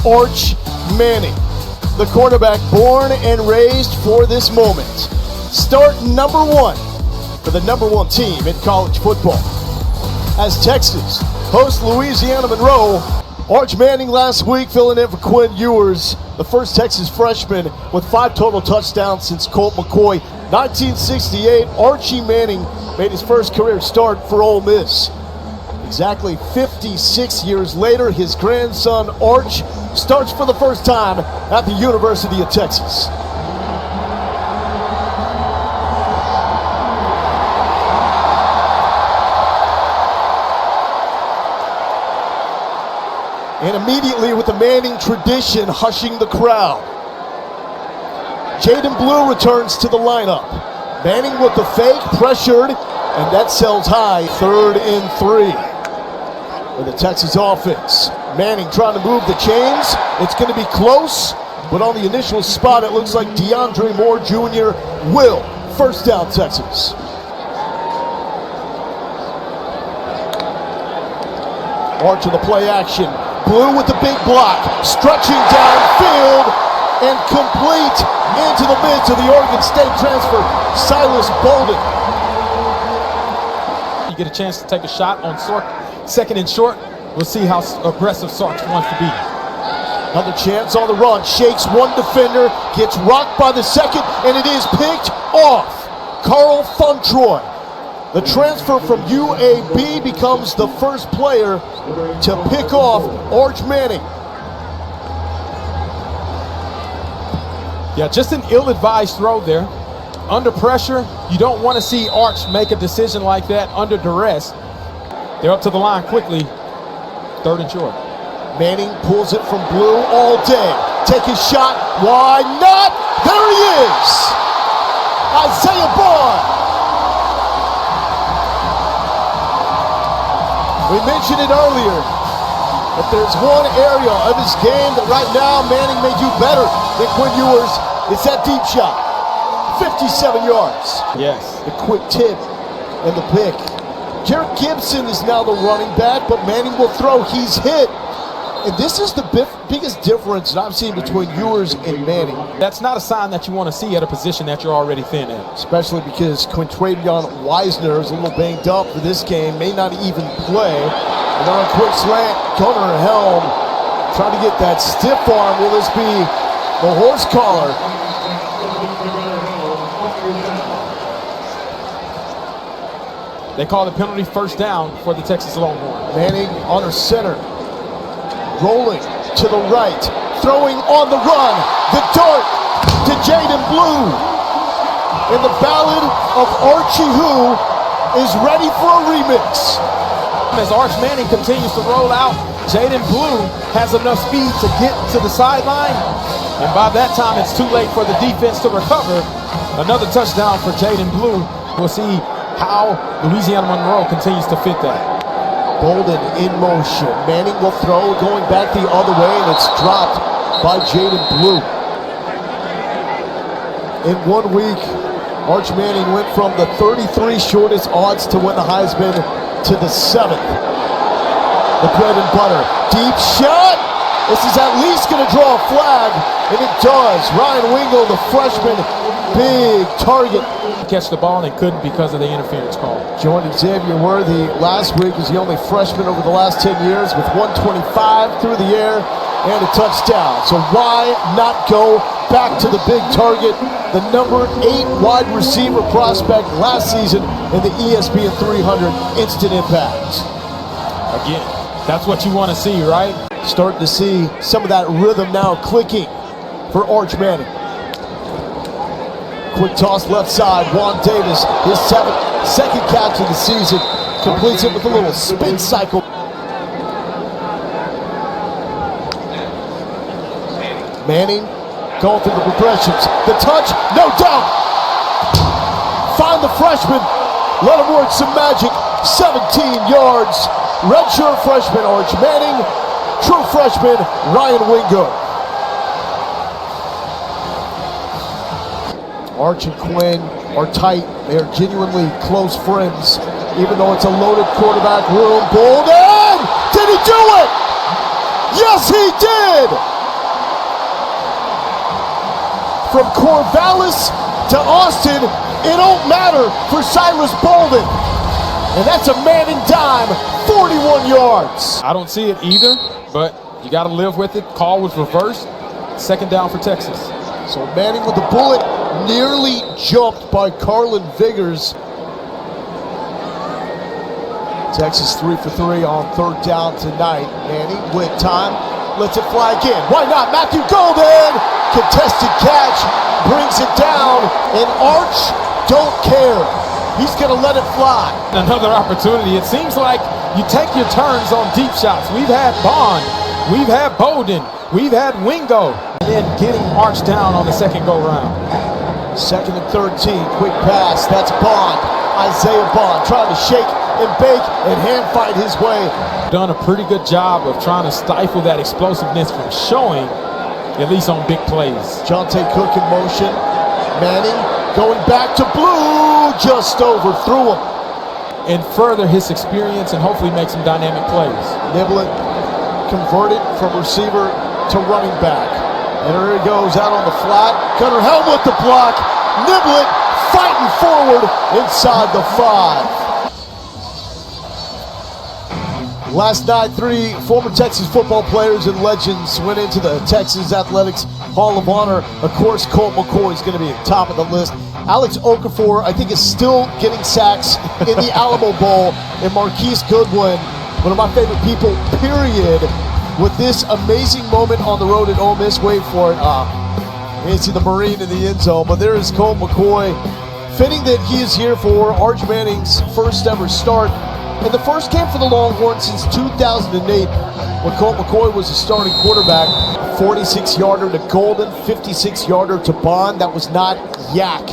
Arch Manning, the quarterback born and raised for this moment. Start number 1 for the number 1 team in college football. As Texas hosts Louisiana Monroe, Arch Manning last week filling in for Quinn Ewers, the first Texas freshman with 5 total touchdowns since Colt McCoy. 1968, Archie Manning made his first career start for Ole Miss. Exactly 56 years later, his grandson Arch starts for the first time at the University of Texas. And immediately with the Manning tradition hushing the crowd, Jaden Blue returns to the lineup. Manning with the fake, pressured, and that sells high. 3rd and 3 for the Texas offense. Manning trying to move the chains. It's going to be close, but on the initial spot, it looks like DeAndre Moore Jr. will. First down, Texas. Arch of the play action. Blue with the big block, stretching downfield and complete into the midst of the Oregon State transfer, Silas Bolden. You get a chance to take a shot on Sark, 2nd and short. We'll see how aggressive Sark wants to be. Another chance on the run, shakes one defender, gets rocked by the second, and it is picked off. Carl Funtroy, the transfer from UAB, becomes the first player to pick off Arch Manning. Yeah, just an ill-advised throw there. Under pressure, you don't want to see Arch make a decision like that under duress. They're up to the line quickly. 3rd and short. Manning pulls it from Blue all day. Take his shot. Why not? There he is. Isaiah Bond. We mentioned it earlier. If there's one area of his game that right now Manning may do better than Quinn Ewers, it's that deep shot. 57 yards. Yes. The quick tip and the pick. Jarrett Gibson is now the running back, but Manning will throw. He's hit. And this is the biggest difference that I've seen between Ewers and Manning. That's not a sign that you want to see at a position that you're already thin in. Especially because Quintravion Wisner is a little banged up for this game, may not even play. And on a quick slant, Gunnar Helm trying to get that stiff arm. Will this be the horse collar? They call the penalty first down for the Texas Longhorns. Manning under center. Rolling to the right, throwing on the run, the dart to Jaden Blue. And the ballad of Archie Who is ready for a remix. As Arch Manning continues to roll out, Jaden Blue has enough speed to get to the sideline. And by that time, it's too late for the defense to recover. Another touchdown for Jaden Blue. We'll see how Louisiana Monroe continues to fit that. Bolden in motion. Manning will throw, going back the other way, and it's dropped by Jaden Blue. In 1 week, Arch Manning went from the 33 shortest odds to win the Heisman to the 7th. The bread and butter. Deep shot! This is at least going to draw a flag, and it does. Ryan Wingo, the freshman, big target. Catch the ball and couldn't because of the interference call. Joined Xavier Worthy last week as the only freshman over the last 10 years with 125 through the air and a touchdown. So why not go back to the big target, the number 8 wide receiver prospect last season in the ESPN 300 instant impact. Again, that's what you want to see, right? Starting to see some of that rhythm now clicking for Arch Manning. Quick toss left side, Juan Davis, his 2nd catch of the season, completes it with a little spin cycle. Manning going through the progressions, the touch, no doubt. Find the freshman, let him work some magic, 17 yards. Redshirt freshman Arch Manning, true freshman Ryan Wingo. Arch and Quinn are tight. They are genuinely close friends, even though it's a loaded quarterback room. Bolden! Did he do it? Yes, he did! from Corvallis to Austin, it don't matter for Silas Bolden. And that's a Manning dime, 41 yards. I don't see it either, but you got to live with it. Call was reversed. Second down for Texas. So Manning with the bullet, nearly jumped by Carlin Vigors. Texas 3 for 3 on third down tonight. Manning with time, lets it fly again. Why not? Matthew Golden, contested catch, brings it down, and Arch don't care. He's gonna let it fly. Another opportunity. It seems like you take your turns on deep shots. We've had Bond, we've had Bolden, we've had Wingo, and then getting Arch down on the second go round. Second and 13, quick pass, that's Bond. Isaiah Bond trying to shake and bake and hand fight his way. Done a pretty good job of trying to stifle that explosiveness from showing, at least on big plays. Jonte Cook in motion. Manning going back to Blue, just overthrew him. And further his experience and hopefully make some dynamic plays. Niblett converted from receiver to running back. And there he goes out on the flat. Gunnar Helm with the block. Niblett fighting forward inside the 5. Last night, 3 former Texas football players and legends went into the Texas Athletics Hall of Honor. Of course, Colt McCoy is going to be at the top of the list. Alex Okafor, I think, is still getting sacks in the Alamo Bowl. And Marquise Goodwin, one of my favorite people, period, with this amazing moment on the road at Ole Miss. Wait for it. You didn't see the Marine in the end zone, but there is Colt McCoy. Fitting that he is here for Arch Manning's first ever start. And the first game for the Longhorns since 2008, when Colt McCoy was the starting quarterback. 46-yarder to Golden, 56-yarder to Bond. That was not yak.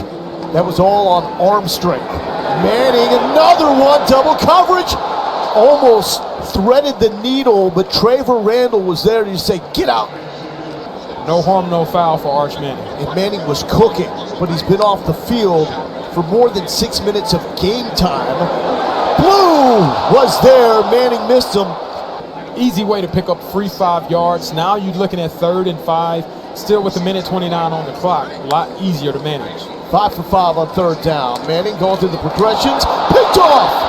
That was all on arm strength. Manning, another one, double coverage. Almost threaded the needle, but Traver Randall was there to say, get out. No harm, no foul for Arch Manning. And Manning was cooking, but he's been off the field for more than 6 minutes of game time. Blue was there, Manning missed him. Easy way to pick up free 5 yards. Now you're looking at 3rd and 5, still with a minute 29 on the clock. A lot easier to manage. 5 for 5 on third down. Manning going through the progressions, picked off.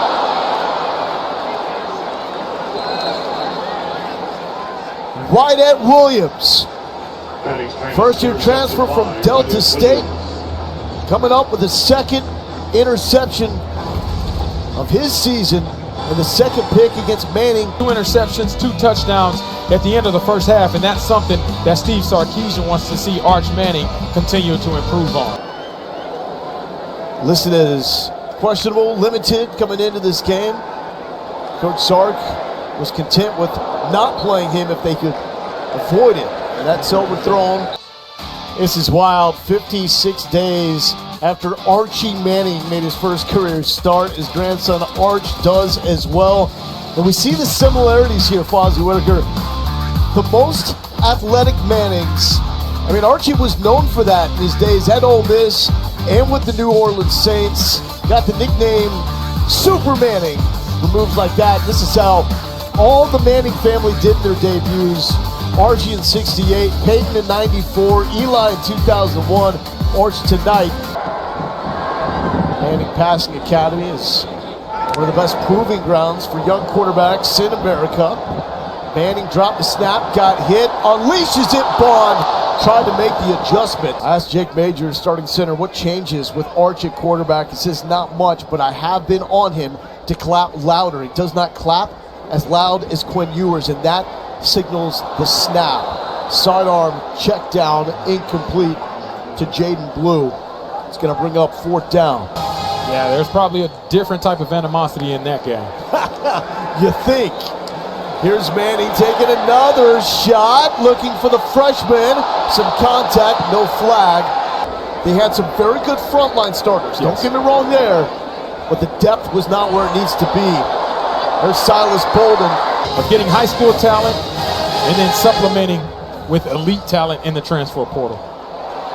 YDS Williams, first-year transfer from Delta State, coming up with a second interception of his season and the second pick against Manning. 2 interceptions, 2 touchdowns at the end of the first half, and that's something that Steve Sarkisian wants to see Arch Manning continue to improve on. Listed as questionable, limited coming into this game. Coach Sark was content with not playing him if they could avoid it, and that's overthrown. This is wild. 56 days after Archie Manning made his first career start, his grandson Arch does as well. And we see the similarities here, Fozzie Whitaker. The most athletic Mannings. I mean, Archie was known for that in his days at Ole Miss and with the New Orleans Saints. Got the nickname Super Manning for moves like that. This is how all the Manning family did their debuts. Archie in 68, Peyton in 94, Eli in 2001, Arch tonight. Manning Passing Academy is one of the best proving grounds for young quarterbacks in America. Manning dropped the snap, got hit, unleashes it, Bond tried to make the adjustment. I asked Jake Major, starting center, what changes with Arch at quarterback. He says, not much, but I have been on him to clap louder. He does not clap as loud as Quinn Ewers, and that signals the snap. Sidearm check down, incomplete to Jaden Blue. It's going to bring up 4th down. Yeah, there's probably a different type of animosity in that game. You think. Here's Manning taking another shot, looking for the freshman. Some contact, no flag. They had some very good frontline starters. Yes. Don't get me wrong there, but the depth was not where it needs to be. There's Silas Bolden. Of getting high school talent and then supplementing with elite talent in the transfer portal.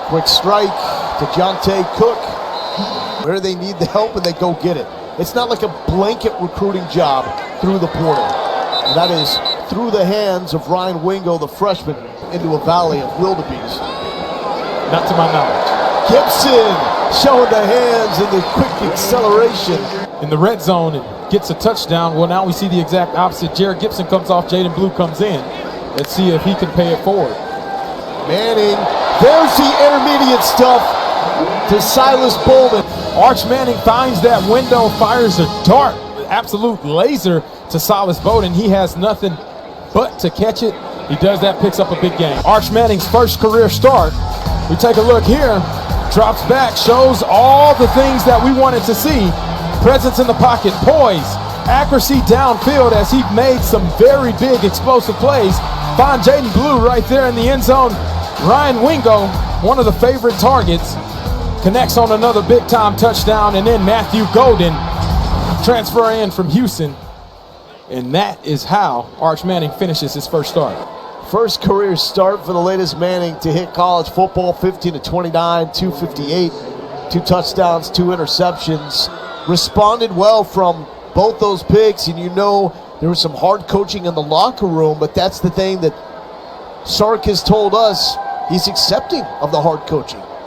Quick strike to Jonte Cook. Where they need the help and they go get it. It's not like a blanket recruiting job through the portal. And that is through the hands of Ryan Wingo, the freshman, into a valley of wildebeest. Not to my knowledge. Gibson showing the hands and the quick acceleration. In the red zone and gets a touchdown. Well, now we see the exact opposite. Jared Gibson comes off, Jaden Blue comes in. Let's see if he can pay it forward. Manning, there's the intermediate stuff to Silas Bolden. Arch Manning finds that window, fires a dart, absolute laser to Silas Bowden. He has nothing but to catch it. He does that, picks up a big game. Arch Manning's first career start. We take a look here, drops back, shows all the things that we wanted to see. Presence in the pocket, poise, accuracy downfield as he made some very big explosive plays. Find Jaden Blue right there in the end zone. Ryan Wingo, one of the favorite targets, connects on another big-time touchdown, and then Matthew Golden transfer in from Houston. And that is how Arch Manning finishes his first start. First career start for the latest Manning to hit college football, 15 of 29, 258, 2 touchdowns, 2 interceptions. Responded well from both those picks, and you know there was some hard coaching in the locker room, but that's the thing that Sark has told us. He's accepting of the hard coaching.